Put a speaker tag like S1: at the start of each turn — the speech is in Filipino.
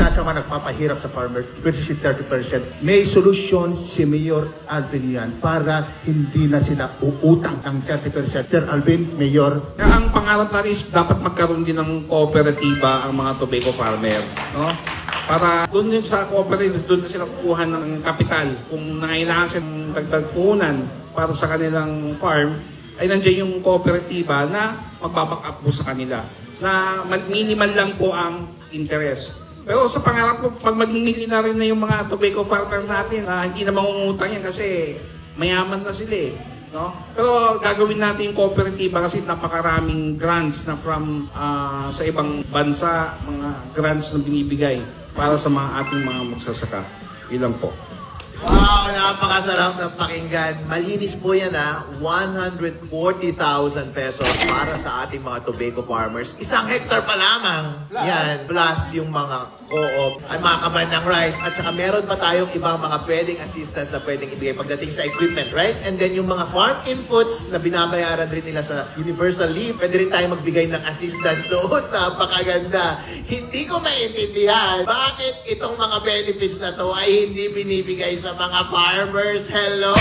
S1: sinasama nagpapahirap sa farmer, which is 30%. May solusyon si Mayor Alvin yan para hindi na sila uutang ng 30%. Sir Alvin, Mayor.
S2: Ang pangarap natin is dapat magkaroon din ng kooperatiba ang mga tobacco farmer, no? Para doon yung sa cooperative, doon na sila kukuha ng kapital. Kung nangailangan silang dagdag puhunan para sa kanilang farm, ay nandiyan yung kooperatiba na magbaback up po sa kanila. Na minimal lang po ang interest. Pero sa pangarap ko, pag maging millionaire na yung mga tobacco farmer natin, hindi na mangungutang yan kasi mayaman na sila eh. No? Pero gagawin natin yung cooperative kasi napakaraming grants na from sa ibang bansa, mga grants na binibigay para sa mga ating mga magsasaka. Ilan po.
S3: Wow, napakasarap na pakinggan. Malinis po yan 140,000 pesos para sa ating mga tobacco farmers. 1 hectare pa lamang. Yan, plus yung mga co-op ay mga kabandang rice. At saka meron pa tayong ibang mga pwedeng assistance na pwedeng ibigay pagdating sa equipment, right? And then yung mga farm inputs na binabayaran rin nila sa Universal Leave, pwede rin tayo magbigay ng assistance doon. Napakaganda. Hindi ko maintindihan bakit itong mga benefits na to ay hindi binibigay sa mga farmers. Hello!